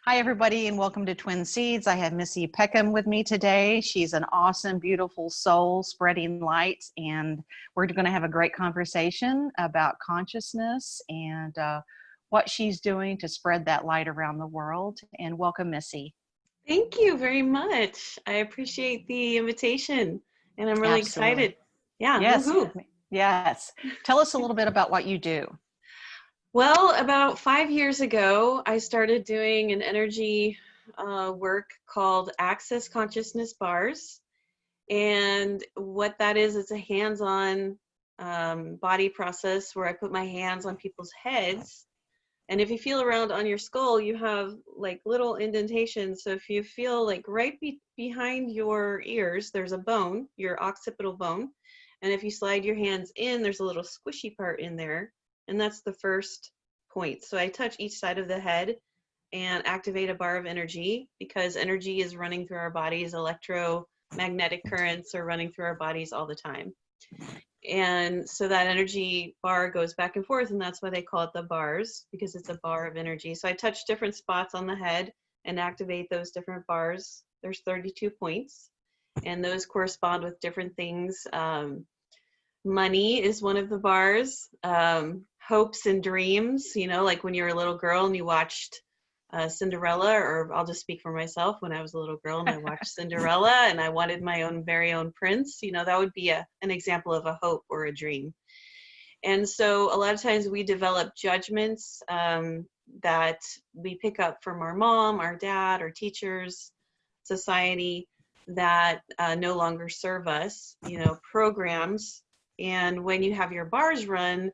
Hi, everybody, and welcome to Twin Seeds. I have Missi Peckham with me today. She's an awesome, beautiful soul spreading light, and we're going to have a great conversation about consciousness and what she's doing to spread that light around the world. And welcome, Missi. Thank you very much. I appreciate the invitation, and I'm really Absolutely. excited. Yeah, Yes. woohoo. Yes. Tell us a little bit about what you do. Well, about 5 years ago, I started doing an energy work called Access Consciousness Bars. And what that is, it's a hands-on body process where I put my hands on people's heads. And if you feel around on your skull, you have like little indentations. So if you feel like right behind your ears, there's a bone, your occipital bone. And if you slide your hands in, there's a little squishy part in there. And that's the first point. So I touch each side of the head and activate a bar of energy, because energy is running through our bodies. Electromagnetic currents are running through our bodies all the time. And so that energy bar goes back and forth, and that's why they call it the bars, because it's a bar of energy. So I touch different spots on the head and activate those different bars. There's 32 points, and those correspond with different things. Money is one of the bars. Hopes and dreams, like when you were a little girl and you watched Cinderella, or I'll just speak for myself. When I was a little girl and I watched Cinderella and I wanted my very own prince, that would be an example of a hope or a dream. And so a lot of times we develop judgments that we pick up from our mom, our dad, our teachers, society, that no longer serve us, programs. And when you have your bars run,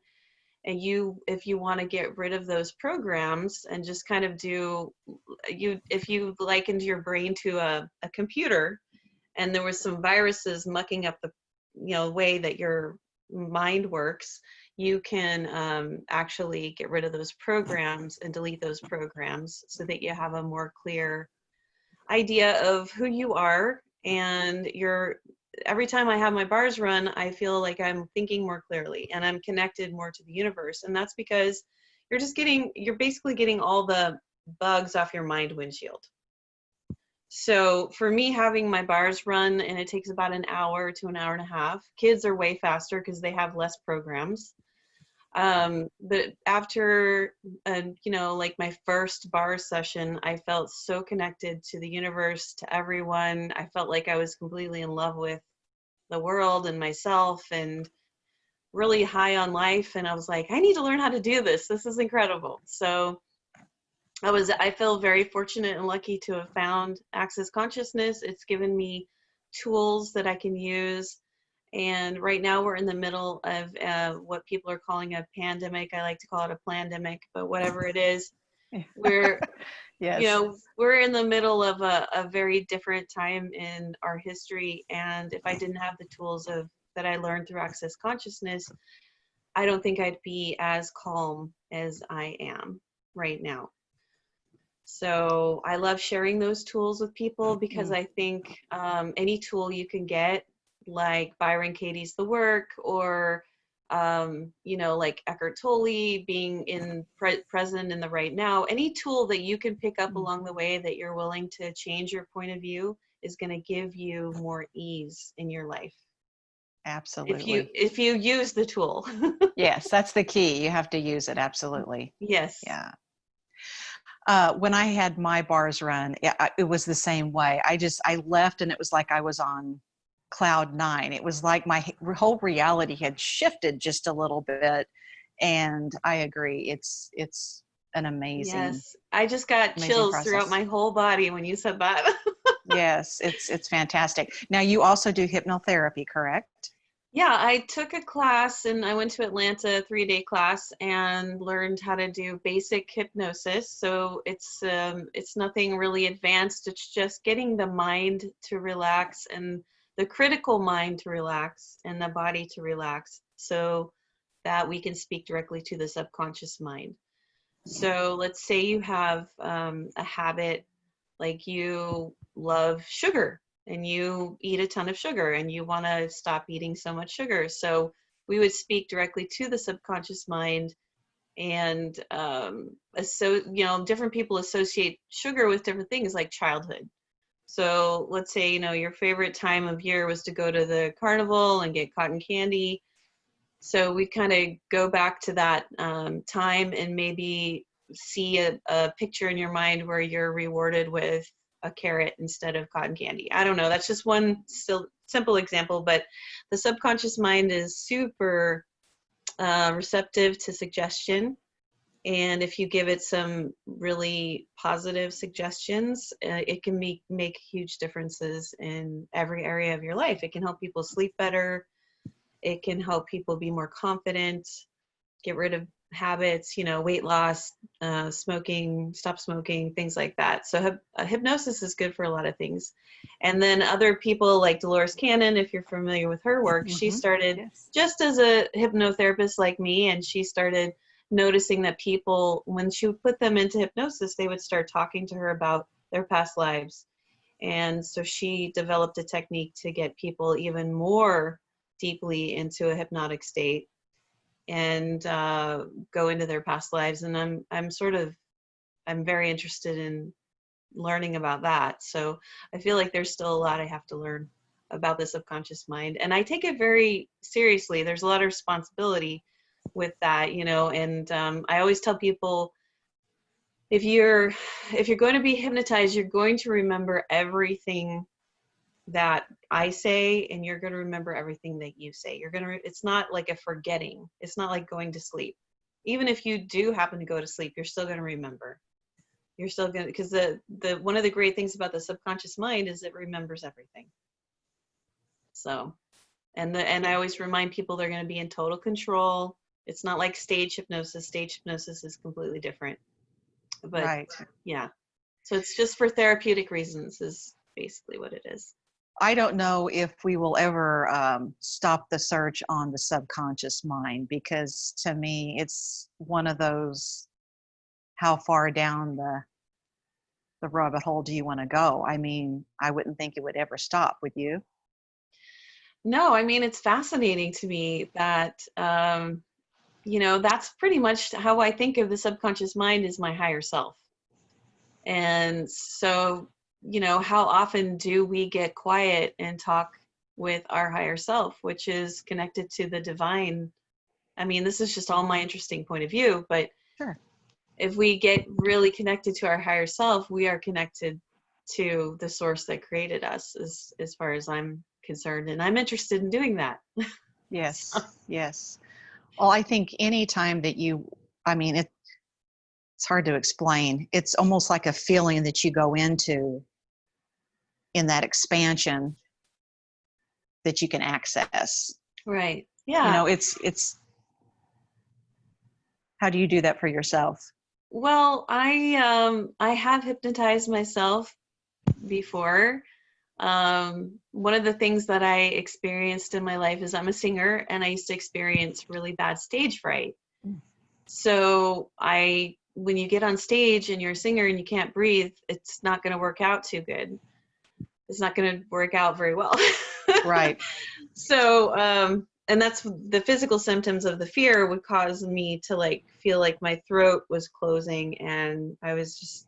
and if you want to get rid of those programs and just kind of if you likened your brain to a computer, and there was some viruses mucking up the way that your mind works, you can actually get rid of those programs and delete those programs so that you have a more clear idea of who you are. And every time I have my bars run, I feel like I'm thinking more clearly and I'm connected more to the universe. And that's because you're basically getting all the bugs off your mind windshield. So for me, having my bars run, and it takes about an hour to an hour and a half. Kids are way faster because they have less programs. But after, like my first bar session, I felt so connected to the universe, to everyone. I felt like I was completely in love with the world and myself, and really high on life. And I was like, I need to learn how to do this. This is incredible. So I feel very fortunate and lucky to have found Access Consciousness. It's given me tools that I can use. And right now we're in the middle of what people are calling a pandemic. I like to call it a plandemic, but whatever it is, we're, Yes. we're in the middle of a very different time in our history. And if I didn't have the tools that I learned through Access Consciousness, I don't think I'd be as calm as I am right now. So I love sharing those tools with people, because I think any tool you can get, like Byron Katie's The Work, or like Eckhart Tolle, being present in the right now, any tool that you can pick up along the way that you're willing to change your point of view is going to give you more ease in your life. Absolutely. If you use the tool. Yes, that's the key. You have to use it. Absolutely. Yes. Yeah. When I had my bars run, it was the same way. I left and it was like I was on cloud 9. It was like my whole reality had shifted just a little bit. And I agree. It's an amazing, yes. I just got chills process throughout my whole body when you said that. Yes, it's fantastic. Now you also do hypnotherapy, correct? Yeah, I took a class, and I went to Atlanta, a 3-day class, and learned how to do basic hypnosis. So it's nothing really advanced. It's just getting the mind to relax, and the critical mind to relax, and the body to relax, so that we can speak directly to the subconscious mind. So let's say you have a habit, like you love sugar and you eat a ton of sugar and you want to stop eating so much sugar. So we would speak directly to the subconscious mind And so, different people associate sugar with different things like childhood. So let's say, your favorite time of year was to go to the carnival and get cotton candy. So we kind of go back to that time and maybe see a picture in your mind where you're rewarded with a carrot instead of cotton candy. I don't know. That's just one still simple example, but the subconscious mind is super receptive to suggestion. And if you give it some really positive suggestions, it can make huge differences in every area of your life. It can help people sleep better. It can help people be more confident, get rid of habits, weight loss, smoking, stop smoking, things like that. So hypnosis is good for a lot of things. And then other people like Dolores Cannon, if you're familiar with her work, she started Yes. just as a hypnotherapist like me, and she started noticing that people, when she would put them into hypnosis, they would start talking to her about their past lives. And so she developed a technique to get people even more deeply into a hypnotic state and go into their past lives. And I'm very interested in learning about that. So I feel like there's still a lot I have to learn about the subconscious mind, and I take it very seriously. There's a lot of responsibility with that, and I always tell people, if you're going to be hypnotized, you're going to remember everything that I say, and you're going to remember everything that you say. It's not like a forgetting. It's not like going to sleep. Even if you do happen to go to sleep, you're still going to remember. You're still going to, because the one of the great things about the subconscious mind is it remembers everything. So, and I always remind people they're going to be in total control. It's not like stage hypnosis. Stage hypnosis is completely different. But Right. yeah. So it's just for therapeutic reasons is basically what it is. I don't know if we will ever stop the search on the subconscious mind, because to me, it's one of those, how far down the rabbit hole do you want to go? I mean, I wouldn't think it would ever stop, would you? No, I mean, it's fascinating to me that, that's pretty much how I think of the subconscious mind is my higher self. And so, how often do we get quiet and talk with our higher self, which is connected to the divine? I mean, this is just all my interesting point of view, but Sure. if we get really connected to our higher self, we are connected to the source that created us, as far as I'm concerned. And I'm interested in doing that. Yes. Yes. Well, I think any time that I mean, it's hard to explain. It's almost like a feeling that you go into in that expansion that you can access. Right. Yeah. It's how do you do that for yourself? Well, I have hypnotized myself before. One of the things that I experienced in my life is I'm a singer, and I used to experience really bad stage fright. So when you get on stage and you're a singer and you can't breathe, it's not going to work out too good. It's not going to work out very well. Right. So, and that's the physical symptoms of the fear would cause me to feel like my throat was closing, and I was just,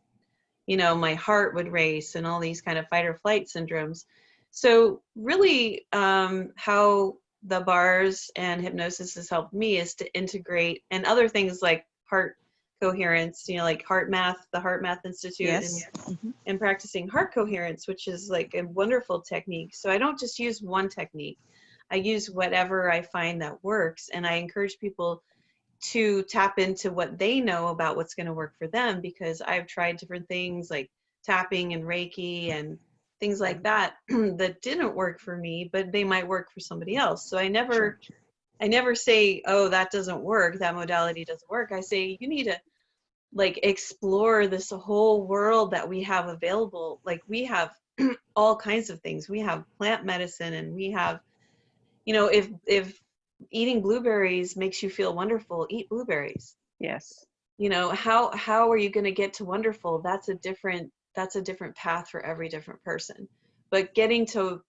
my heart would race and all these kind of fight or flight syndromes. So really, how the bars and hypnosis has helped me is to integrate, and other things like heart coherence, like heart math, the Heart Math Institute, Yes. and practicing heart coherence, which is like a wonderful technique. So I don't just use one technique. I use whatever I find that works, and I encourage people to tap into what they know about what's going to work for them, because I've tried different things like tapping and Reiki and things like that that didn't work for me, but they might work for somebody else. So I never say, oh, that doesn't work, that modality doesn't work. I say you need to explore this whole world that we have available. Like, we have all kinds of things. We have plant medicine, and we have, if eating blueberries makes you feel wonderful, eat blueberries. Yes. How are you going to get to wonderful? That's a different path for every different person. But getting to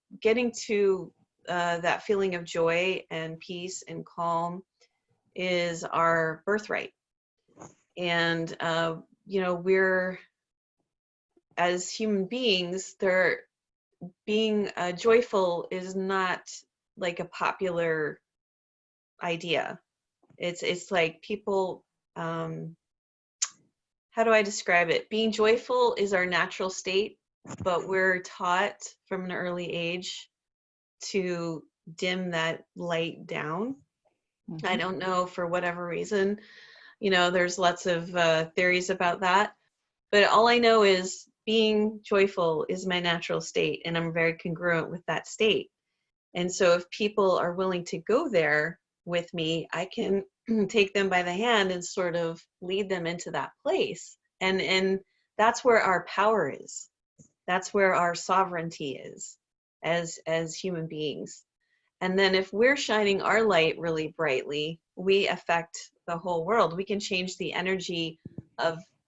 that feeling of joy and peace and calm is our birthright. And, we're, as human beings, being joyful is not like a popular idea. It's like people, how do I describe it? Being joyful is our natural state, but we're taught from an early age to dim that light down. Mm-hmm. I don't know, for whatever reason. There's lots of theories about that. But all I know is being joyful is my natural state, and I'm very congruent with that state. And so if people are willing to go there with me, I can take them by the hand and sort of lead them into that place. And that's where our power is. That's where our sovereignty is as human beings. And then if we're shining our light really brightly, we affect the whole world. We can change the energy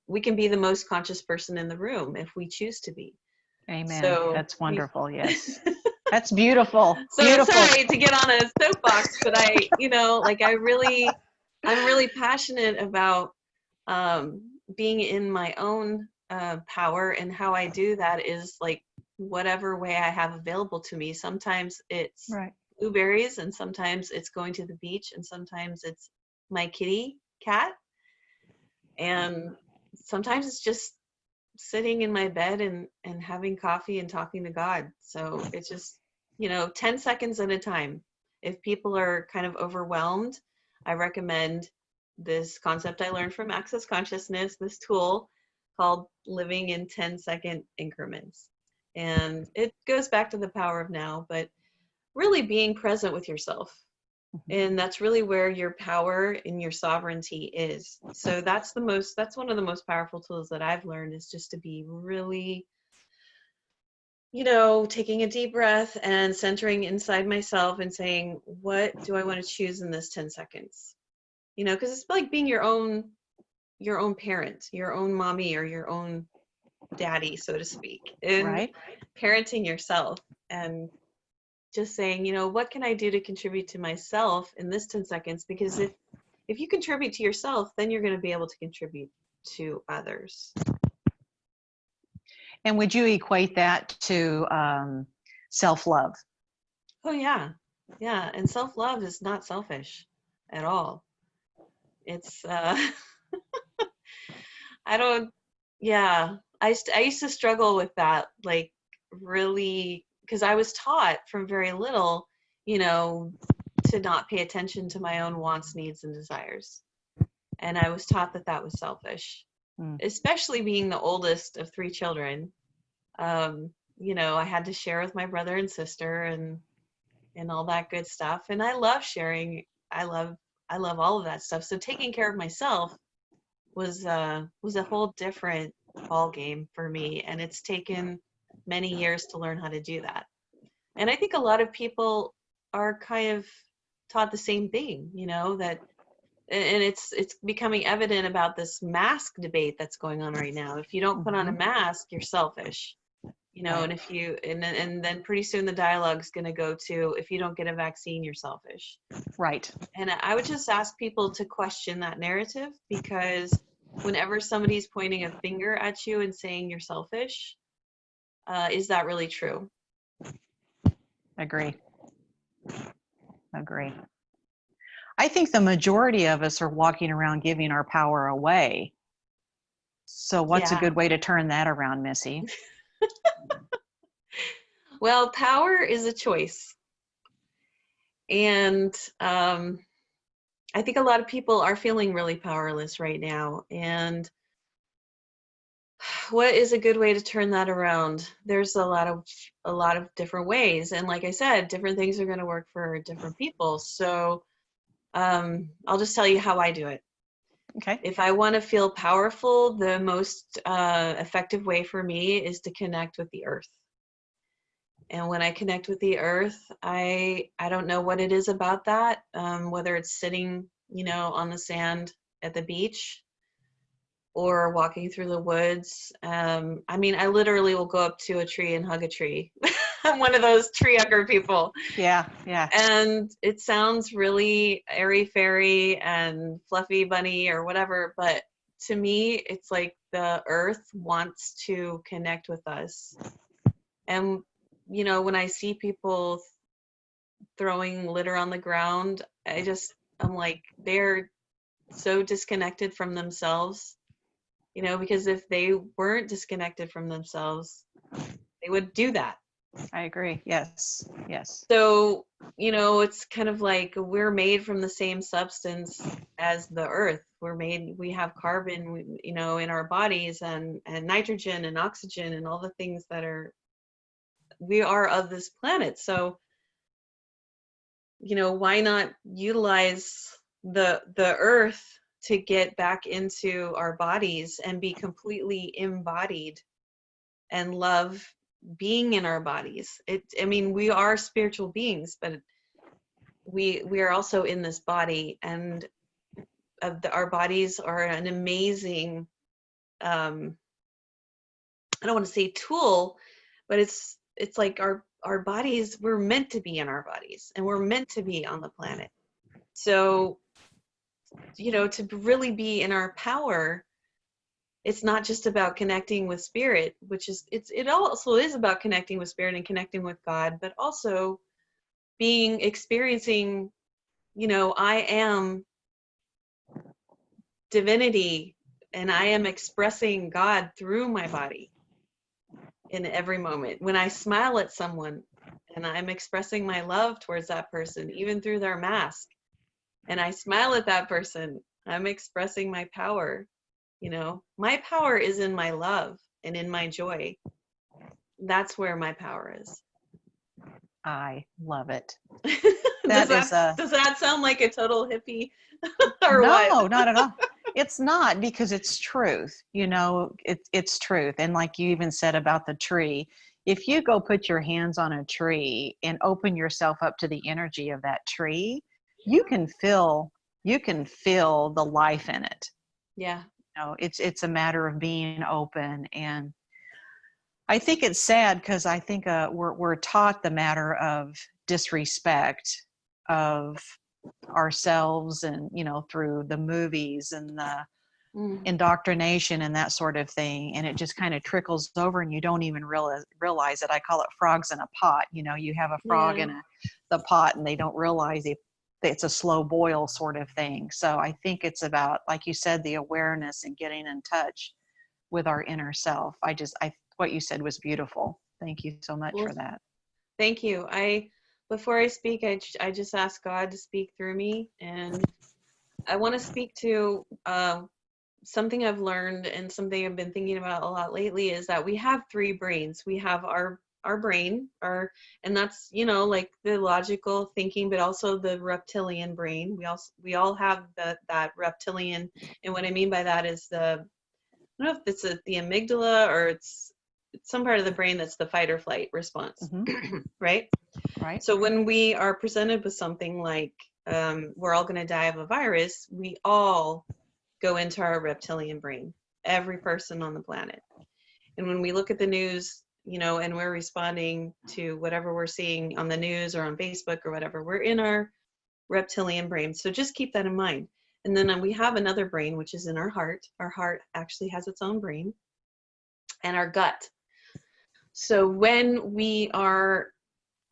we can be the most conscious person in the room if we choose to be. Amen. So That's wonderful. Yes. That's beautiful. So Beautiful. sorry to get on a soapbox, but I'm really passionate about being in my own power, and how I do that is like whatever way I have available to me. Sometimes it's Right. blueberries, and sometimes it's going to the beach, and sometimes it's my kitty cat, and sometimes it's just sitting in my bed and having coffee and talking to God. So it's just, 10 seconds at a time. If people are kind of overwhelmed, I recommend this concept I learned from Access Consciousness, this tool called living in 10-second increments. And it goes back to the power of now, but really being present with yourself. And that's really where your power and your sovereignty is. So that's one of the most powerful tools that I've learned, is just to be really, taking a deep breath and centering inside myself and saying, what do I want to choose in this 10 seconds? Because it's like being your own parent, your own mommy or your own daddy, so to speak, and Right. parenting yourself and just saying, what can I do to contribute to myself in this 10 seconds? Because if you contribute to yourself, then you're going to be able to contribute to others. And would you equate that to self-love? Oh, yeah. Yeah. And self-love is not selfish at all. It's, I don't, yeah. I used to struggle with that, like, really, because I was taught from very little, to not pay attention to my own wants, needs, and desires. And I was taught that that was selfish, especially being the oldest of 3 children. I had to share with my brother and sister and all that good stuff. And I love sharing. I love all of that stuff. So taking care of myself was a whole different ball game for me. And it's taken many years to learn how to do that. And I think a lot of people are kind of taught the same thing, that, and it's becoming evident about this mask debate that's going on right now. If you don't put on a mask, you're selfish, Right. and if you, and then pretty soon the dialogue's going to go to, if you don't get a vaccine, you're selfish. Right. And I would just ask people to question that narrative, because whenever somebody's pointing a finger at you and saying you're selfish, is that really true? Agree. I think the majority of us are walking around giving our power away. So what's a good way to turn that around, Missi? Well, power is a choice. And I think a lot of people are feeling really powerless right now. And what is a good way to turn that around? There's a lot of different ways. And like I said, different things are going to work for different people. So I'll just tell you how I do it. Okay. If I want to feel powerful, the most effective way for me is to connect with the earth. And when I connect with the earth, I don't know what it is about that, whether it's sitting, on the sand at the beach or walking through the woods. I literally will go up to a tree and hug a tree. I'm one of those tree hugger people. Yeah. And it sounds really airy-fairy and fluffy bunny or whatever, but to me, it's like the earth wants to connect with us. And, you know, when I see people throwing litter on the ground, I'm like, they're so disconnected from themselves, you know, because if they weren't disconnected from themselves, they would do that. I agree. Yes. Yes. So, you know, it's kind of like we're made from the same substance as the earth. We have carbon, you know, in our bodies, and nitrogen and oxygen and all the things we are of this planet. So, you know, why not utilize the earth to get back into our bodies and be completely embodied and love being in our bodies? I mean, we are spiritual beings, but we are also in this body, and our bodies are an amazing, I don't want to say tool, but it's like our bodies, we're meant to be in our bodies, and we're meant to be on the planet. So, you know, to really be in our power, it's not just about connecting with spirit, which is, it also is about connecting with spirit and connecting with God, but also experiencing, you know, I am divinity, and I am expressing God through my body in every moment. When I smile at someone, and I'm expressing my love towards that person, even through their mask, and I smile at that person, I'm expressing my power. You know, my power is in my love and in my joy. That's where my power is. I love it. does That is a that sound like a total hippie or what? no, not at all. It's not, because it's truth. You know, it's truth. And like you even said about the tree, if you go put your hands on a tree and open yourself up to the energy of that tree, you can feel the life in it. Yeah. You know, it's a matter of being open. And I think it's sad, because I think we're taught the matter of disrespect of ourselves, and you know, through the movies and the indoctrination and that sort of thing, and it just kind of trickles over, and you don't even realize it. I call it frogs in a pot. You know, you have a frog Yeah. in the pot, and they don't realize it's a slow boil sort of thing. So I think it's about, like you said, the awareness and getting in touch with our inner self. What you said was beautiful. Thank you so much Well, for that. thank you. Before I speak, I just ask God to speak through me, and I want to speak to something I've learned, and something I've been thinking about a lot lately, is that we have three brains. We have our brain, and that's, you know, like the logical thinking, but also the reptilian brain. We all have that reptilian, and what I mean by that is I don't know if it's the amygdala, or it's some part of the brain that's the fight or flight response, Mm-hmm. right? Right. So when we are presented with something like we're all going to die of a virus, we all go into our reptilian brain, every person on the planet. And when we look at the news, you know, and we're responding to whatever we're seeing on the news or on Facebook or whatever, we're in our reptilian brain. So just keep that in mind. And then we have another brain, which is in our heart. Our heart actually has its own brain, and our gut. So when we are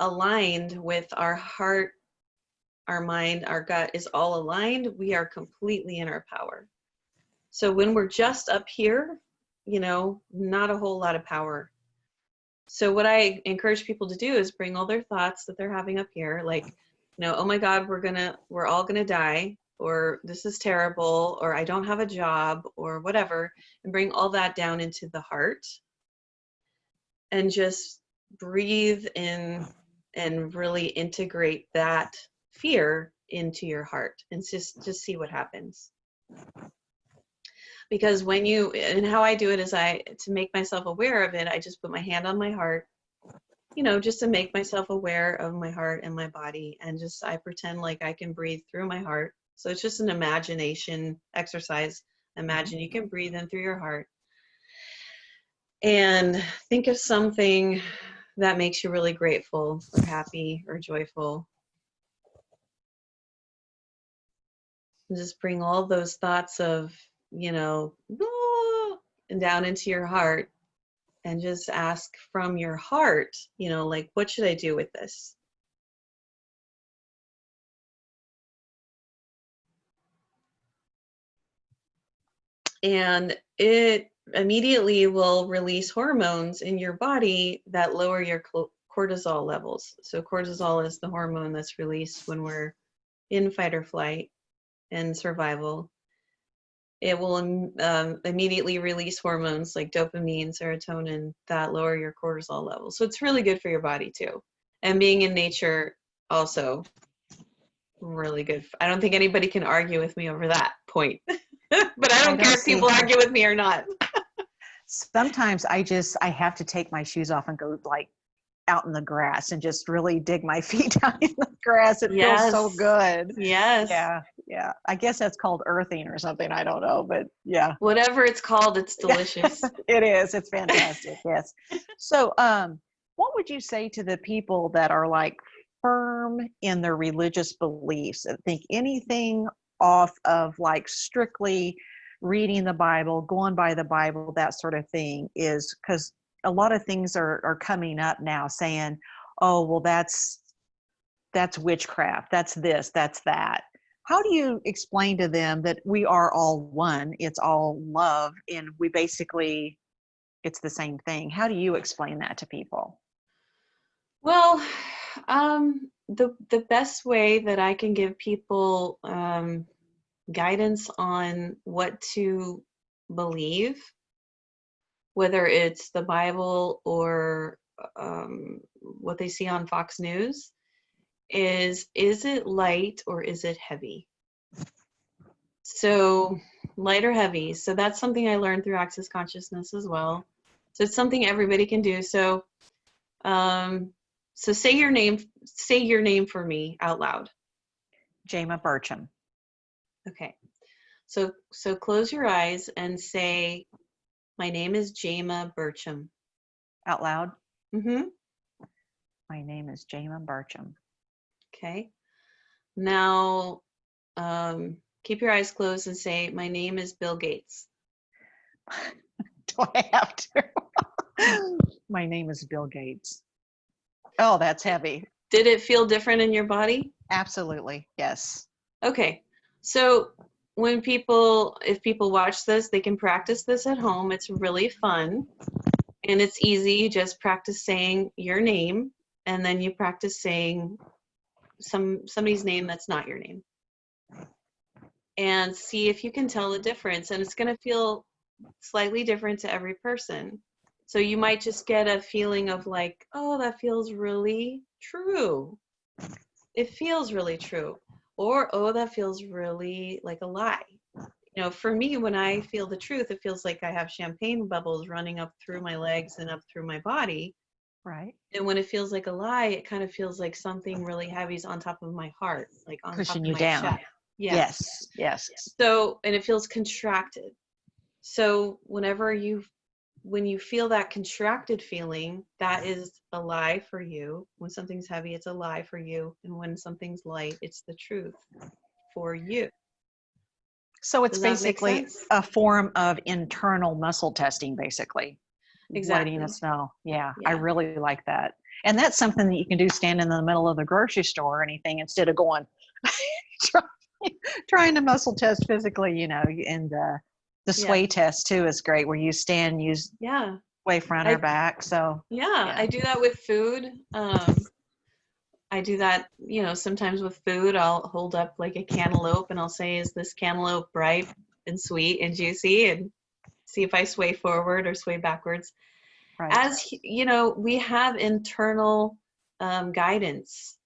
aligned with our heart, our mind, our gut is all aligned, we are completely in our power. So when we're just up here, you know, not a whole lot of power. So what I encourage people to do is bring all their thoughts that they're having up here, like, you know, oh my God, we're all gonna die, or this is terrible, or I don't have a job, or whatever, and bring all that down into the heart, and just breathe in and really integrate that fear into your heart, and just see what happens. Because and how I do it is, to make myself aware of it, I just put my hand on my heart, you know, just to make myself aware of my heart and my body, and just I pretend like I can breathe through my heart. So it's just an imagination exercise. Imagine you can breathe in through your heart, and think of something that makes you really grateful or happy or joyful. And just bring all those thoughts of, you know, "Ah," and down into your heart, and just ask from your heart, you know, like, what should I do with this? And it immediately will release hormones in your body that lower your cortisol levels. So cortisol is the hormone that's released when we're in fight or flight and survival. It will immediately release hormones like dopamine, serotonin that lower your cortisol levels. So it's really good for your body too. And being in nature also really good. I don't think anybody can argue with me over that point. But I don't care if people argue with me or not. Sometimes I have to take my shoes off and go like out in the grass and just really dig my feet down in the grass. It feels so good. Yes. Yeah. I guess that's called earthing or something. I don't know, but yeah. Whatever it's called, it's delicious. It is. It's fantastic. Yes. So, what would you say to the people that are like firm in their religious beliefs and think anything off of like strictly reading the Bible, going by the Bible, that sort of thing is because a lot of things are coming up now saying, oh, well, that's witchcraft. That's this, that's that. How do you explain to them that we are all one? It's all love, and we basically, it's the same thing. How do you explain that to people? Well, the best way that I can give people guidance on what to believe, whether it's the Bible or what they see on Fox News, is it light or is it heavy? So light or heavy. So that's something I learned through Access Consciousness as well. So it's something everybody can do. So so say your name for me out loud. Jama Burcham. Okay. So close your eyes and say, my name is Jama Burcham. Out loud? Mm-hmm. My name is Jama Burcham. Okay. Now, keep your eyes closed and say, my name is Bill Gates. Do I have to? My name is Bill Gates. Oh, that's heavy. Did it feel different in your body? Absolutely. Yes. Okay. So if people watch this, they can practice this at home. It's really fun and it's easy. You just practice saying your name, and then you practice saying somebody's name that's not your name, and see if you can tell the difference. And it's going to feel slightly different to every person. So you might just get a feeling of like, oh, that feels really true. It feels really true. Or, oh, that feels really like a lie. You know, for me, when I feel the truth, it feels like I have champagne bubbles running up through my legs and up through my body. Right. And when it feels like a lie, it kind of feels like something really heavy is on top of my heart, like on Pushing top you of my down. chest. Yes. Yes. So, and it feels contracted. So when you feel that contracted feeling, that is a lie for you. When something's heavy, it's a lie for you. And when something's light, it's the truth for you. So it's basically a form of internal muscle testing, basically. Exactly. Letting us know. Yeah, I really like that. And that's something that you can do standing in the middle of the grocery store or anything instead of going, trying to muscle test physically, you know, and the sway test too is great where you stand, use way front or back. So I do that with food. I do that, you know, sometimes with food. I'll hold up like a cantaloupe and I'll say, is this cantaloupe ripe and sweet and juicy? And see if I sway forward or sway backwards. Right. As you know, we have internal guidance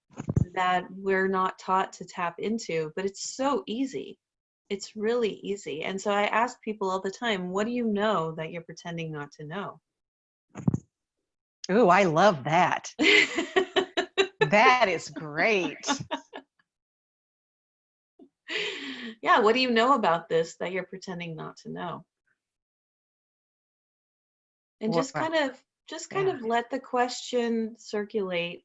that we're not taught to tap into, but it's so easy. It's really easy. And so I ask people all the time, what do you know that you're pretending not to know? Ooh, I love that. That is great. Yeah, what do you know about this that you're pretending not to know? And just kind of let the question circulate.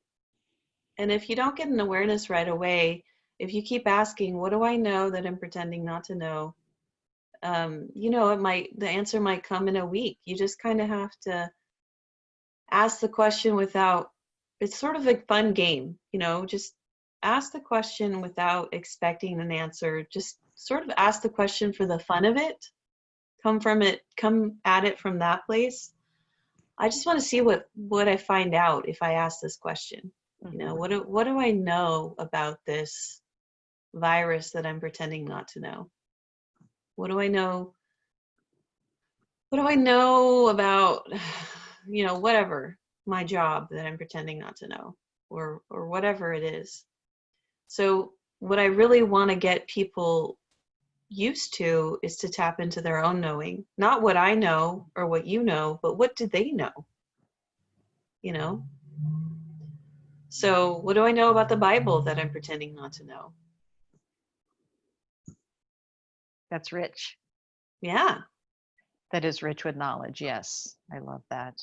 And if you don't get an awareness right away, if you keep asking, what do I know that I'm pretending not to know? the answer might come in a week. You just kind of have to ask the question without, it's sort of a fun game, just ask the question without expecting an answer. Just sort of ask the question for the fun of it. Come at it from that place. I just want to see what I find out if I ask this question. What do I know about this virus that I'm pretending not to know? What do I know? What do I know about, whatever, my job that I'm pretending not to know, or whatever it is. So what I really want to get people used to is to tap into their own knowing, not what I know or what you know, but what do they know? So what do I know about the Bible that I'm pretending not to know? That's rich. Yeah. That is rich with knowledge. Yes, I love that.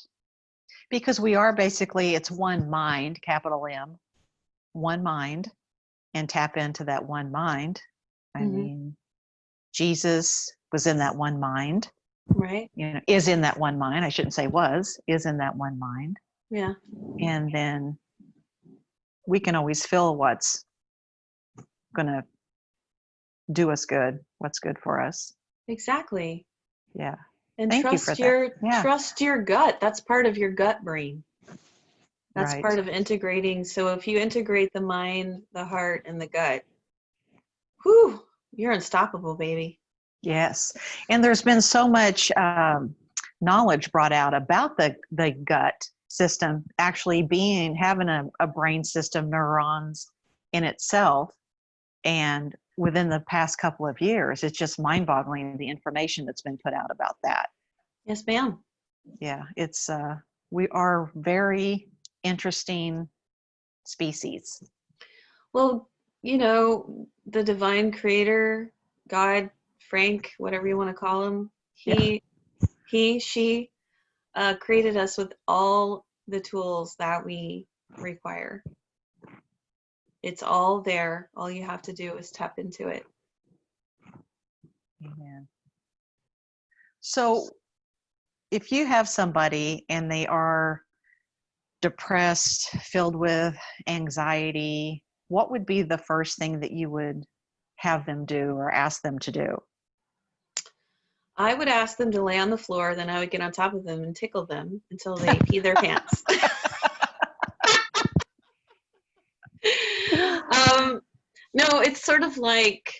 Because we are basically, it's one mind, capital M, one mind, and tap into that one mind. I mean, Jesus was in that one mind. Right. Is in that one mind. I shouldn't say was, is in that one mind. Yeah. And then we can always feel what's going to do us good, what's good for us. Exactly. Yeah. And Thank you for that. Trust your gut. That's part of your gut brain. That's right. part of integrating. So if you integrate the mind, the heart, and the gut, whew, you're unstoppable, baby. Yes. And there's been so much knowledge brought out about the gut system actually having a brain system, neurons in itself. And within the past couple of years, it's just mind-boggling, the information that's been put out about that. Yes, ma'am. Yeah, it's we are very interesting species. Well, the divine creator, God, Frank, whatever you want to call him, she created us with all the tools that we require. It's all there. All you have to do is tap into it. Amen. So if you have somebody and they are depressed, filled with anxiety, what would be the first thing that you would have them do or ask them to do? I would ask them to lay on the floor, then I would get on top of them and tickle them until they pee their pants. No, it's sort of like,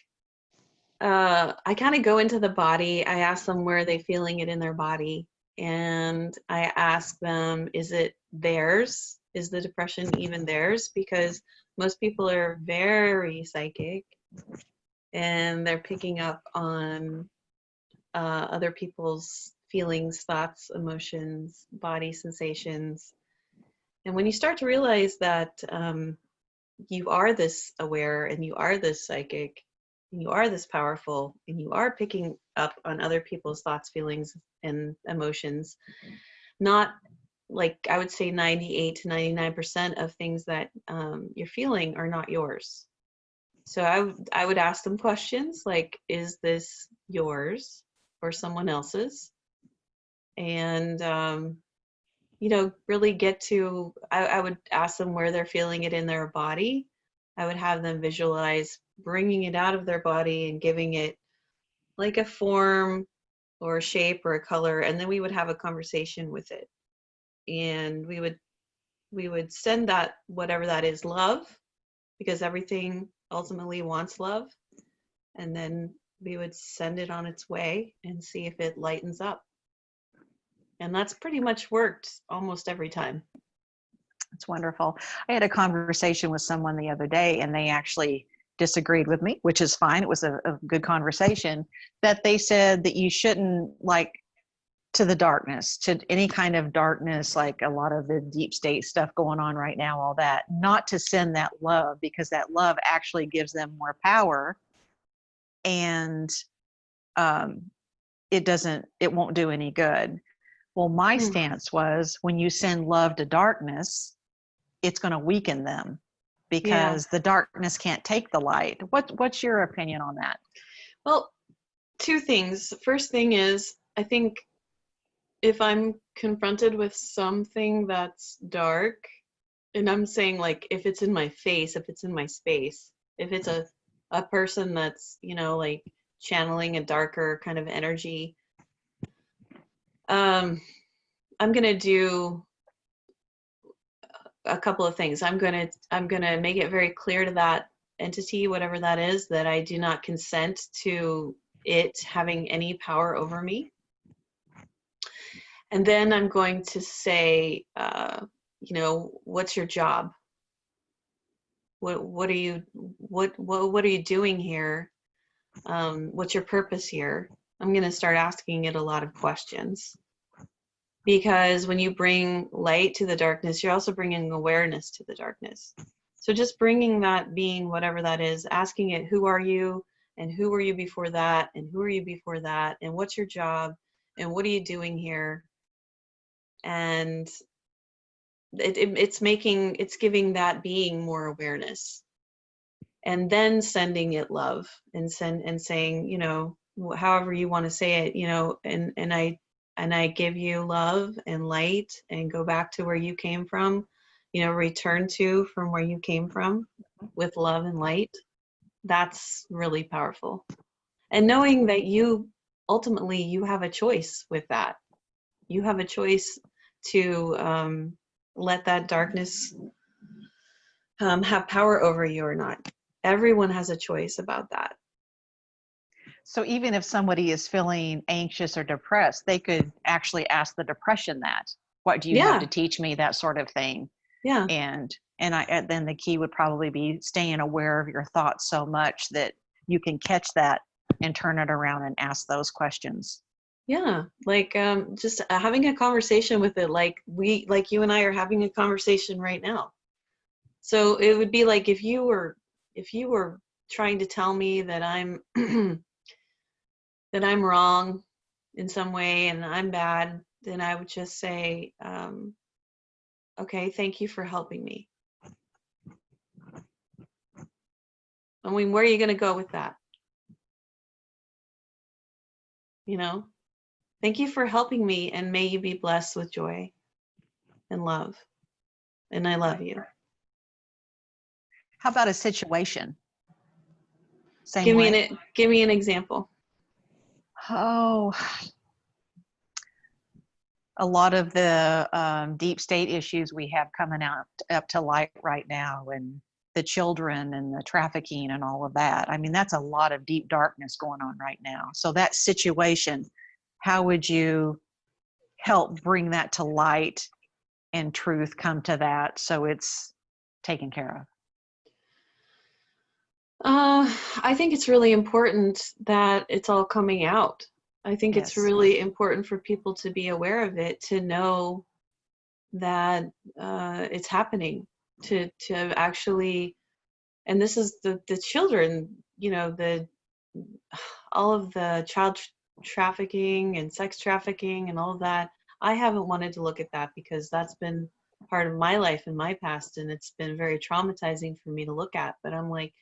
I kind of go into the body. I ask them where they're feeling it in their body. And I ask them, is it theirs? Is the depression even theirs? Because most people are very psychic and they're picking up on other people's feelings, thoughts, emotions, body sensations. And when you start to realize that you are this aware and you are this psychic and you are this powerful and you are picking up on other people's thoughts, feelings, and emotions, not like I would say 98 to 99% of things that you're feeling are not yours. So I would ask them questions like, is this yours or someone else's? And, really get to, I would ask them where they're feeling it in their body. I would have them visualize bringing it out of their body and giving it like a form or a shape or a color. And then we would have a conversation with it. And we would send that, whatever that is, love, because everything ultimately wants love. And then we would send it on its way and see if it lightens up. And that's pretty much worked almost every time. It's wonderful. I had a conversation with someone the other day and they actually disagreed with me, which is fine. It was a good conversation, that they said that you shouldn't, like, to the darkness, to any kind of darkness, like a lot of the deep state stuff going on right now, all that, not to send that love, because that love actually gives them more power. And it won't do any good. Well, my stance was, when you send love to darkness, it's going to weaken them, because the darkness can't take the light. What's your opinion on that? Well, Two things. First thing is, I think if I'm confronted with something that's dark, and I'm saying like if it's in my face, if it's in my space, if it's a person that's, like channeling a darker kind of energy, I'm gonna do a couple of things. I'm gonna make it very clear to that entity, whatever that is, that I do not consent to it having any power over me. And then I'm going to say, what's your job? What are you what are you doing here? What's your purpose here? I'm going to start asking it a lot of questions, because when you bring light to the darkness, you're also bringing awareness to the darkness. So just bringing that being, whatever that is, asking it, who are you, and who were you before that, and who are you before that, and what's your job, and what are you doing here? And it's giving that being more awareness, and then sending it love, and saying, however you want to say it, and I give you love and light, and go back to where you came from, return to from where you came from with love and light. That's really powerful. And knowing that ultimately you have a choice with that. You have a choice to let that darkness have power over you or not. Everyone has a choice about that. So even if somebody is feeling anxious or depressed, they could actually ask the depression that, what do you have to teach me, that sort of thing. Yeah. And then the key would probably be staying aware of your thoughts so much that you can catch that and turn it around and ask those questions. Yeah, like just having a conversation with it, like you and I are having a conversation right now. So it would be like if you were trying to tell me that I'm that I'm wrong in some way and I'm bad, then I would just say, okay, thank you for helping me. I mean, where are you going to go with that? Thank you for helping me, and may you be blessed with joy and love. And I love you. How about a situation? Same Give way. Give me an example. Oh, a lot of the deep state issues we have coming up to light right now, and the children and the trafficking and all of that. I mean, that's a lot of deep darkness going on right now. So that situation, how would you help bring that to light and truth come to that so it's taken care of? I think it's really important that it's all coming out. I think it's really important for people to be aware of it, to know that it's happening, to actually, and this is the children, all of the child trafficking and sex trafficking and all of that. I haven't wanted to look at that because that's been part of my life in my past, and it's been very traumatizing for me to look at. But I'm like,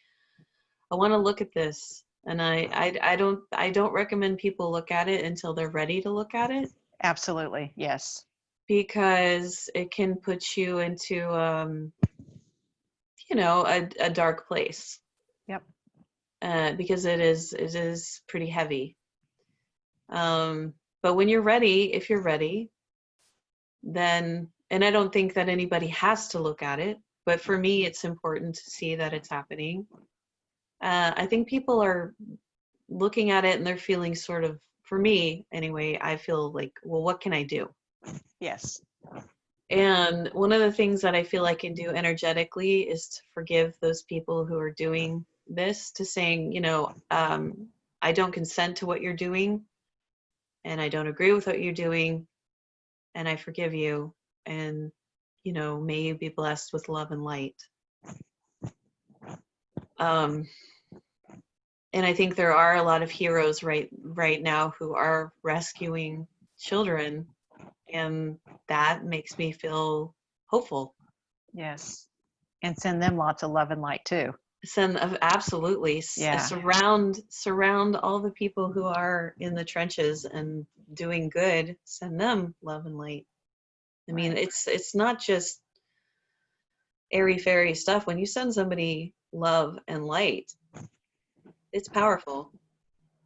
I want to look at this, and I don't recommend people look at it until they're ready to look at it. Absolutely, yes. Because it can put you into a dark place. Yep. Because it is pretty heavy. But when you're ready, if you're ready, then, and I don't think that anybody has to look at it, but for me, it's important to see that it's happening. I think people are looking at it and they're feeling sort of, for me anyway, I feel like, well, what can I do? Yes. And one of the things that I feel I can do energetically is to forgive those people who are doing this, to saying, I don't consent to what you're doing, and I don't agree with what you're doing, and I forgive you, and, may you be blessed with love and light. And I think there are a lot of heroes right now who are rescuing children, and that makes me feel hopeful. Yes. And send them lots of love and light too. Absolutely. Yeah. Surround all the people who are in the trenches and doing good. Send them love and light. I mean, Right. it's not just airy fairy stuff. When you send somebody love and light, it's powerful.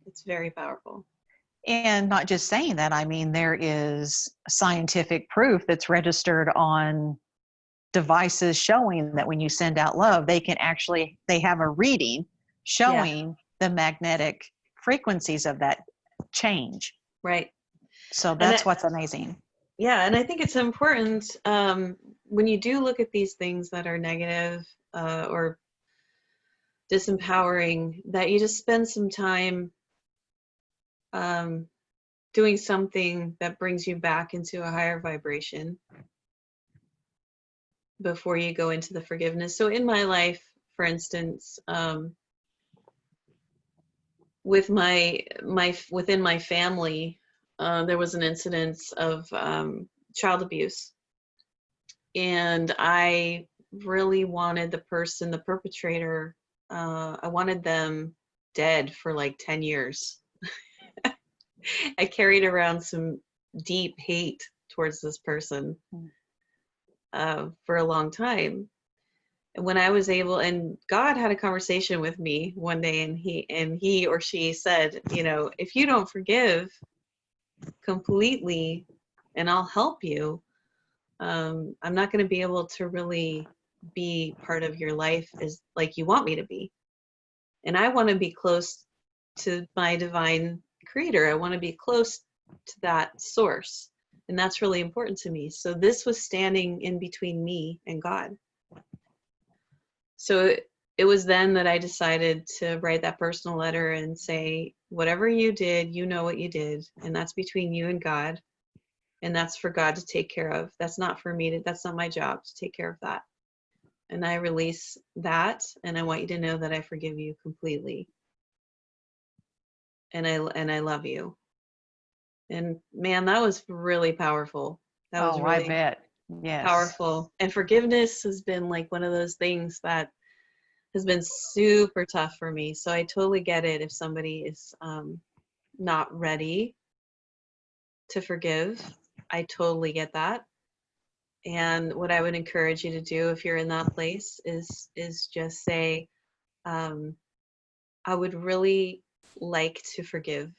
It's very powerful. And not just saying that, I mean, there is scientific proof that's registered on devices showing that when you send out love, they have a reading Yeah, showing the magnetic frequencies of that change. right. So And that's what's amazing. yeah, and I think it's important when you do look at these things that are negative or disempowering, that you just spend some time um, doing something that brings you back into a higher vibration before you go into the forgiveness. So in my life, for instance, with within my family, there was an incidence of child abuse, and I really wanted the perpetrator, I wanted them dead for like 10 years. I carried around some deep hate towards this person for a long time. And when I was able, and God had a conversation with me one day, and he or she said, you know, if you don't forgive completely, and I'll help you, I'm not going to be able to really be part of your life as like you want me to be. And I want to be close to my divine creator. I want to be close to that source. And that's really important to me. So this was standing in between me and God. So it was then that I decided to write that personal letter and say, whatever you did, you know what you did. And that's between you and God. And that's for God to take care of. That's not for me that's not my job to take care of that. And I release that. And I want you to know that I forgive you completely. And I love you. And man, that was really powerful. That was Oh, I really bet. Yes. powerful. And forgiveness has been like one of those things that has been super tough for me. So I totally get it if somebody is not ready to forgive. I totally get that. And what I would encourage you to do if you're in that place is just say, I would really like to forgive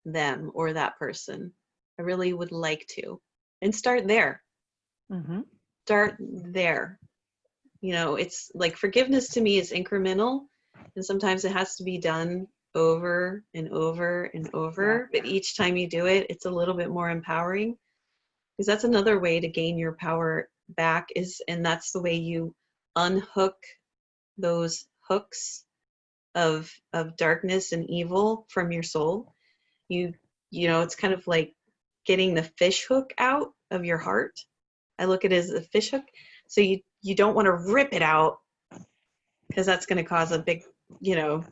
them or that person. I really would like to. And start there. Mm-hmm. Start there. You know, it's like forgiveness to me is incremental, and sometimes it has to be done over and over and Yeah. over. But each time you do it, it's a little bit more empowering, because that's another way to gain your power back and that's the way you unhook those hooks of darkness and evil from your soul. You know, it's kind of like getting the fish hook out of your heart. I look at it as a fish hook. So you don't want to rip it out, because that's going to cause a big, you know,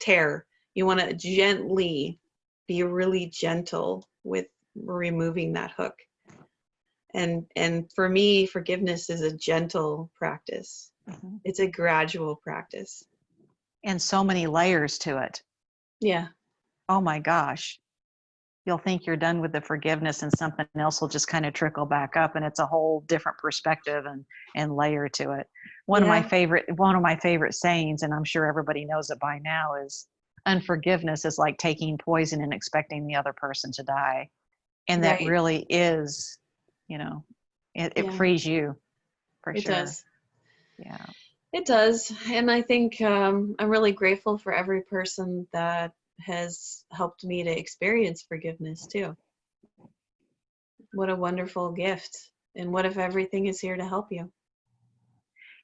tear. You want to gently be really gentle with removing that hook. And for me, forgiveness is a gentle practice. Mm-hmm. It's a gradual practice. And so many layers to it. Yeah. Oh my gosh. You'll think you're done with the forgiveness and something else will just kind of trickle back up, and it's a whole different perspective and layer to it. One of Yeah. my favorite sayings, and I'm sure everybody knows it by now, is unforgiveness is like taking poison and expecting the other person to die. And that Right. really is, you know, it Yeah. frees you for It sure. does. Yeah. It does. And I think I'm really grateful for every person that has helped me to experience forgiveness too. What a wonderful gift. And what if everything is here to help you?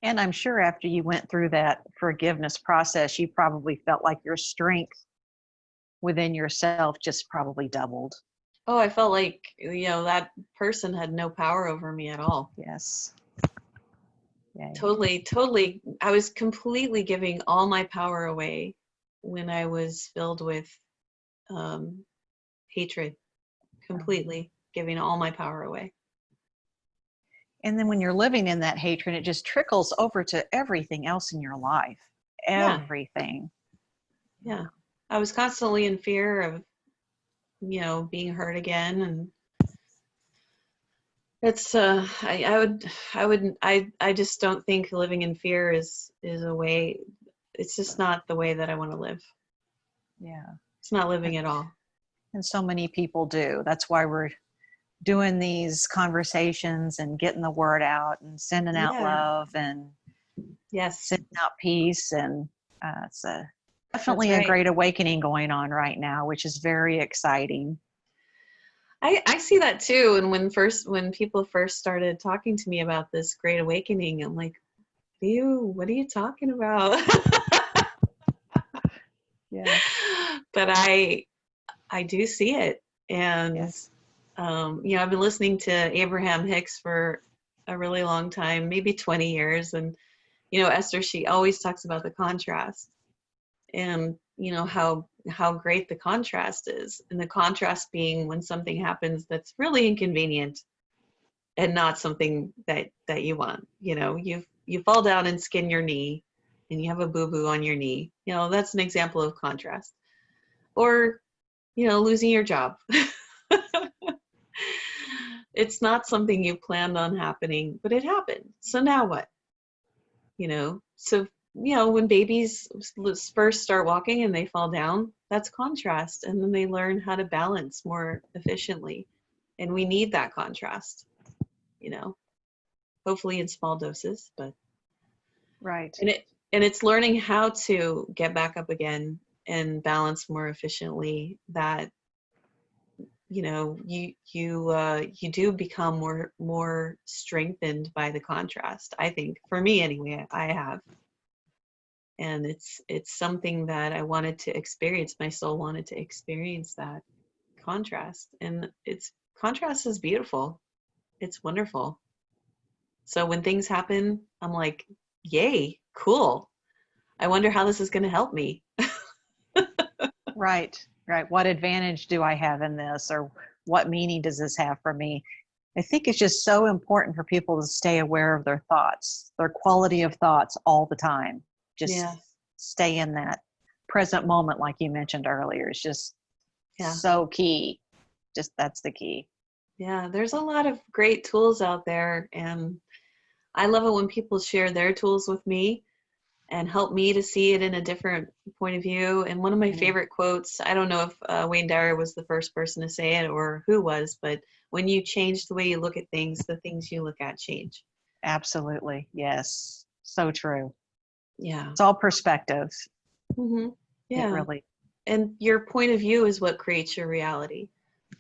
And I'm sure after you went through that forgiveness process, you probably felt like your strength within yourself just probably doubled. Oh, I felt like, you know, that person had no power over me at all. Yes. Yay. Totally, totally. I was completely giving all my power away when I was filled with um, hatred, completely giving all my power away. And then when you're living in that hatred, it just trickles over to everything else in your life. Yeah. everything. Yeah. I was constantly in fear of, being hurt again. And it's, I just don't think living in fear is a way. It's just not the way that I want to live. Yeah. It's not living at all. And so many people do. That's why we're doing these conversations and getting the word out and sending out Yeah. love and Yes. sending out peace. And it's definitely That's a right. great awakening going on right now, which is very exciting. I see that too. And when people first started talking to me about this great awakening, I'm like, what are you talking about? Yeah. But I do see it. And, Yes. I've been listening to Abraham Hicks for a really long time, maybe 20 years. And, Esther, she always talks about the contrast and, how great the contrast is. And the contrast being when something happens that's really inconvenient and not something that you want. You fall down and skin your knee and you have a boo-boo on your knee. That's an example of contrast. Or, losing your job. It's not something you planned on happening, but it happened. So now what? So, when babies first start walking and they fall down, that's contrast. And then they learn how to balance more efficiently. And we need that contrast, hopefully in small doses, but Right. and it's learning how to get back up again and balance more efficiently. That you do become more strengthened by the contrast. I think, for me anyway, I have. And it's something that I wanted to experience. My soul wanted to experience that contrast, and contrast is beautiful. It's wonderful. So when things happen, I'm like, yay, cool. I wonder how this is going to help me. Right. Right. What advantage do I have in this, or what meaning does this have for me? I think it's just so important for people to stay aware of their thoughts, their quality of thoughts all the time. Yeah. Just stay in that present moment, like you mentioned earlier. It's just Yeah. so key. Just that's the key. Yeah. There's a lot of great tools out there, and I love it when people share their tools with me and help me to see it in a different point of view. And one of my favorite quotes, I don't know if Wayne Dyer was the first person to say it or who was, but when you change the way you look at things, the things you look at change. Absolutely. Yes. So true. Yeah. It's all perspective. Mm-hmm. It Yeah. really. And your point of view is what creates your reality.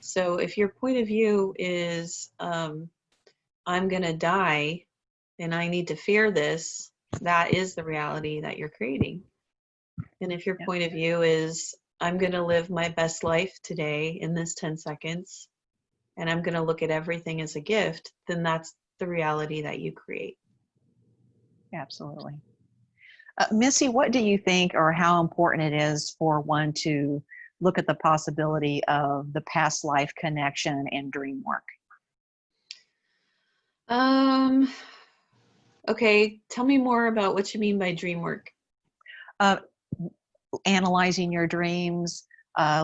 So if your point of view is, I'm going to die and I need to fear this, that is the reality that you're creating. And if your Yep. point of view is, I'm going to live my best life today in this 10 seconds, and I'm going to look at everything as a gift, then that's the reality that you create. Absolutely. Missy, what do you think, or how important it is for one to look at the possibility of the past life connection and dream work? Okay, tell me more about what you mean by dream work. Uh, Analyzing your dreams,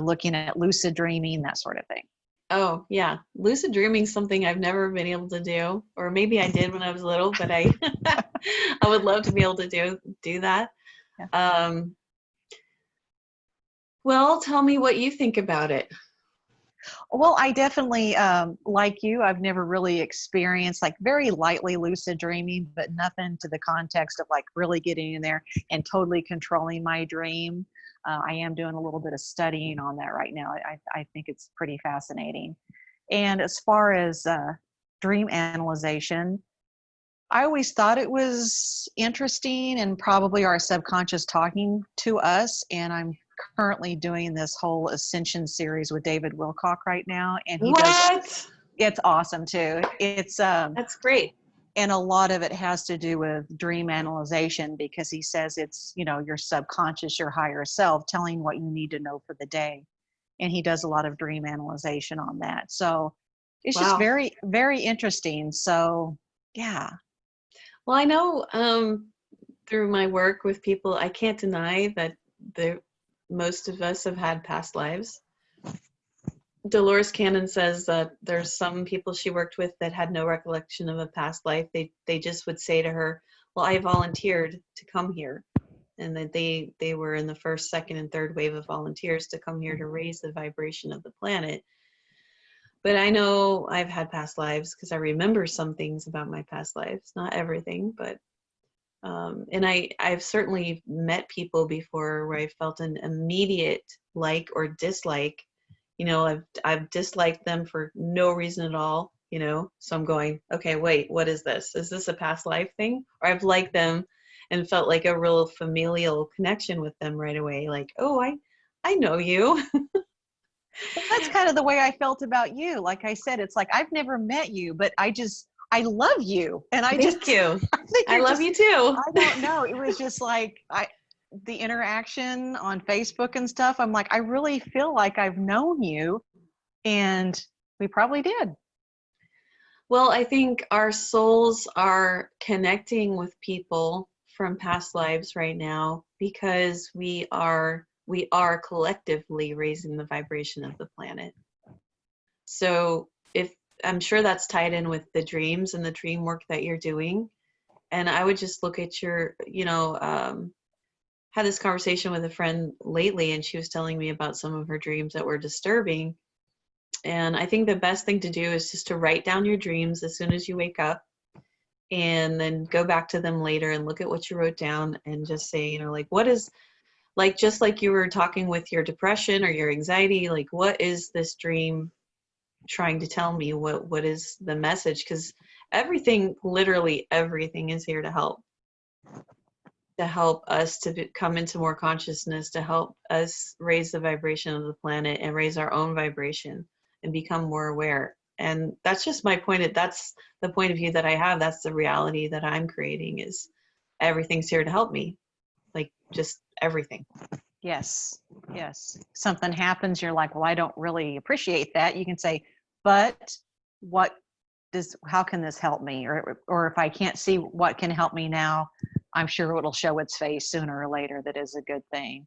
looking at lucid dreaming, that sort of thing. Oh, yeah. Lucid dreaming is something I've never been able to do, or maybe I did when I was little, but I I would love to be able to do that. Yeah. Well, tell me what you think about it. Well, I definitely, like you, I've never really experienced like very lightly lucid dreaming, but nothing to the context of like really getting in there and totally controlling my dream. I am doing a little bit of studying on that right now. I think it's pretty fascinating. And as far as dream analyzation, I always thought it was interesting and probably our subconscious talking to us. And I'm currently doing this whole Ascension series with David Wilcock right now. And it's awesome too. That's great. And a lot of it has to do with dream analyzation because he says it's, your subconscious, your higher self telling what you need to know for the day. And he does a lot of dream analyzation on that. So it's just Wow. very, very interesting. So yeah. Well, I know through my work with people, I can't deny that most of us have had past lives. Dolores Cannon says that there's some people she worked with that had no recollection of a past life. They just would say to her, well, I volunteered to come here. And that they were in the first, second, and third wave of volunteers to come here to raise the vibration of the planet. But I know I've had past lives because I remember some things about my past lives, not everything, but and I've certainly met people before where I felt an immediate like or dislike. You know, I've disliked them for no reason at all, you know. So I'm going, okay, wait, what is this? Is this a past life thing? Or I've liked them and felt like a real familial connection with them right away. Like, oh, I know you. Well, that's kind of the way I felt about you. Like I said, it's like I've never met you, but I love you. And Thank you. I think I love you too. I don't know. It was just like the interaction on Facebook and stuff. I'm like, I really feel like I've known you, and we probably did. Well, I think our souls are connecting with people from past lives right now because we are collectively raising the vibration of the planet. So if I'm sure that's tied in with the dreams and the dream work that you're doing. And I would just look at your, had this conversation with a friend lately, and she was telling me about some of her dreams that were disturbing. And I think the best thing to do is just to write down your dreams as soon as you wake up, and then go back to them later and look at what you wrote down and just say, you know, like, what is, like, just like you were talking with your depression or your anxiety, like, what is this dream trying to tell me? What is the message? Because everything, literally everything, is here to help us to come into more consciousness, to help us raise the vibration of the planet and raise our own vibration and become more aware. And that's just my point. That's the point of view that I have. That's the reality that I'm creating, is everything's here to help me. Like, just everything. Yes. Something happens, you're like, well, I don't really appreciate that. You can say, but how can this help me? Or if I can't see what can help me now, I'm sure it'll show its face sooner or later that is a good thing.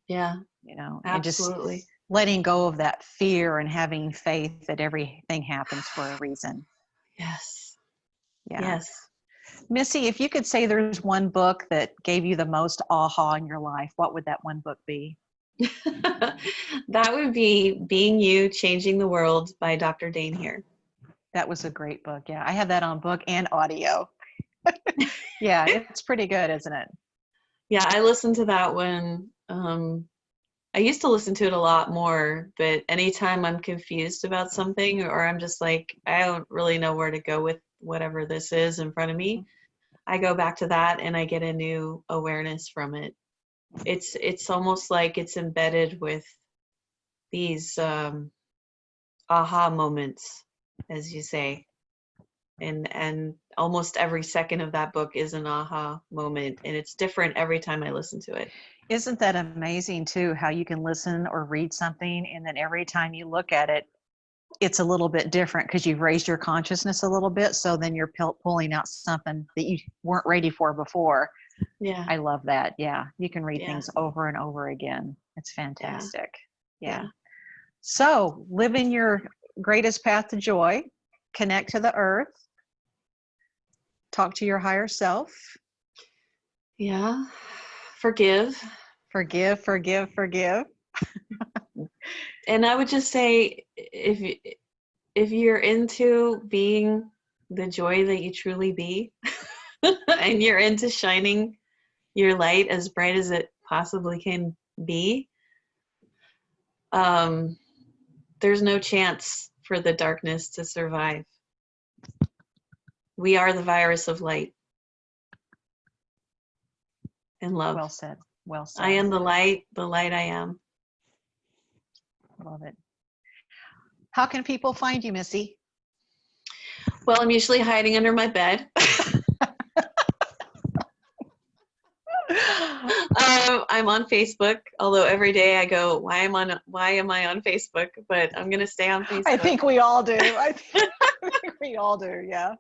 Yeah. You know, Absolutely. And just letting go of that fear and having faith that everything happens for a reason. Yes. Yeah. Yes. Missi, if you could say there's one book that gave you the most aha in your life, what would that one book be? That would be Being You, Changing the World by Dr. Dane Here. That was a great book. Yeah, I have that on book and audio. Yeah, it's pretty good, isn't it? Yeah, I listened to that one. I used to listen to it a lot more, but anytime I'm confused about something, or I'm just like, I don't really know where to go with whatever this is in front of me, I go back to that and I get a new awareness from it. It's almost like it's embedded with these aha moments, as you say. And almost every second of that book is an aha moment, and it's different every time I listen to it. Isn't that amazing too, how you can listen or read something and then every time you look at it, it's a little bit different because you've raised your consciousness a little bit. So then you're pulling out something that you weren't ready for before. Yeah. I love that. Yeah. You can read things over and over again. It's fantastic. Yeah. So living your greatest path to joy, connect to the earth, talk to your higher self. Yeah. Forgive. And I would just say, if you're into being the joy that you truly be, and you're into shining your light as bright as it possibly can be, there's no chance for the darkness to survive. We are the virus of light and love. Well said. I am the light I am. Love it. How can people find you, Missi? Well, I'm usually hiding under my bed. I'm on Facebook, although every day I go, why am I on Facebook? But I'm going to stay on Facebook. I think we all do. I think we all do, yeah.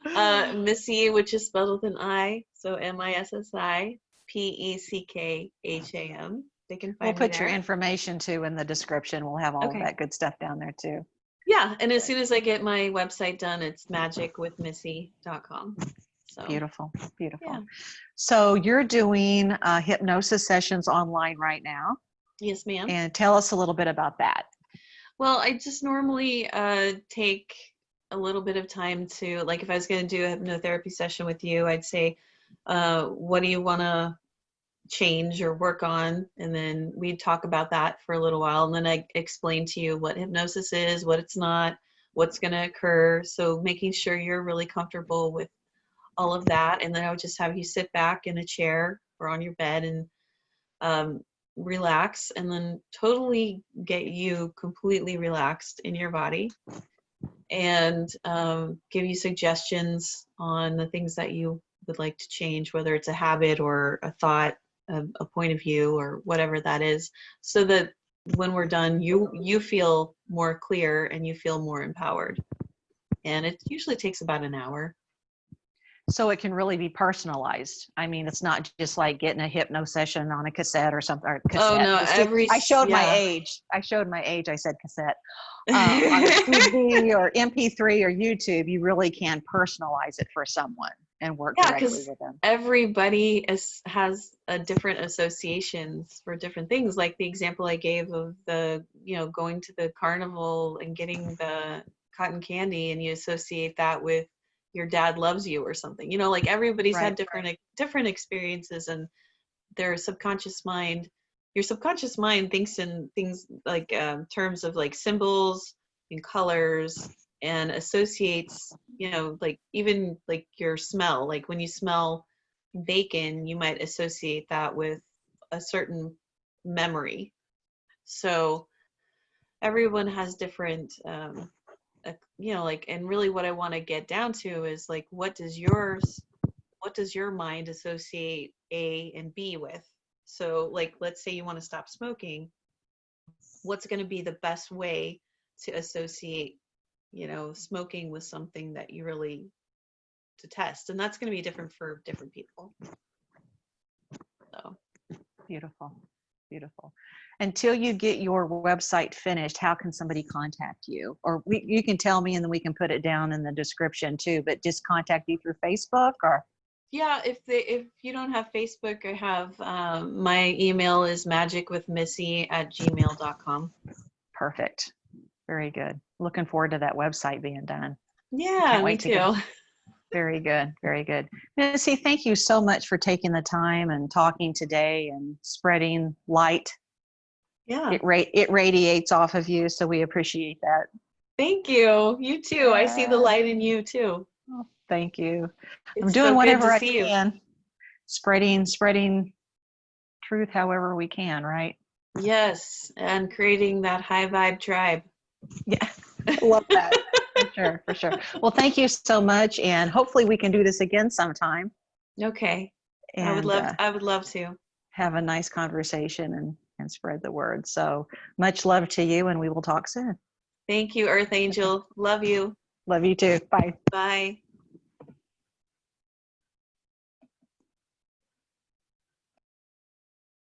Missi, which is spelled with an I, so Missi Peckham. They can We'll find me put your there. information too in the description. We'll have all of Okay. that good stuff down there too. Yeah, and as soon as I get my website done, it's magicwithmissy.com. So Beautiful, beautiful. yeah. So you're doing hypnosis sessions online right now. Yes, ma'am. And tell us a little bit about that. Well, I just normally take a little bit of time to, like, if I was going to do a hypnotherapy session with you, I'd say, what do you want to change or work on? And then we'd talk about that for a little while. And then I explain to you what hypnosis is, what it's not, what's going to occur. So making sure you're really comfortable with all of that. And then I would just have you sit back in a chair or on your bed and relax, and then totally get you completely relaxed in your body, and give you suggestions on the things that you would like to change, whether it's a habit or a thought, a point of view, or whatever that is, so that when we're done, you feel more clear and you feel more empowered. And it usually takes about an hour. So it can really be personalized. I mean, it's not just like getting a hypno session on a cassette or something. Or cassette. Oh no, I showed my yeah. age. I showed my age. I said cassette. On a CD or MP3 or YouTube, you really can personalize it for someone and work directly with them. Everybody has a different associations for different things. Like the example I gave of the, going to the carnival and getting the cotton candy, and you associate that with your dad loves you or something. Like everybody's had different experiences, and their subconscious mind. Your subconscious mind thinks in things like terms of like symbols and colors, and associates, like even like your smell. Like when you smell bacon, you might associate that with a certain memory. So everyone has different, like, and really what I want to get down to is like, what does your mind associate A and B with? So like, let's say you want to stop smoking. What's going to be the best way to associate, smoking with something that you really detest? And that's going to be different for different people. So beautiful. Until you get your website finished, how can somebody contact you? Or you can tell me, and then we can put it down in the description too, but just contact you through Facebook or? Yeah, if you don't have Facebook, I have my email is magicwithmissy@gmail.com. Perfect. Very good. Looking forward to that website being done. Yeah, me too. Very good. Very good. Missi, thank you so much for taking the time and talking today and spreading light. Yeah. It radiates off of you, so we appreciate that. Thank you. You too. I see the light in you too. Oh, thank you. It's I'm doing so whatever I see can. You. Spreading truth however we can, right? Yes, and creating that high vibe tribe. Yeah, I love that. For sure. Well, thank you so much, and hopefully we can do this again sometime. Okay. And I would love to have a nice conversation and spread the word. So much love to you, and we will talk soon. Thank you, Earth Angel. Love you. Love you too. Bye. Bye.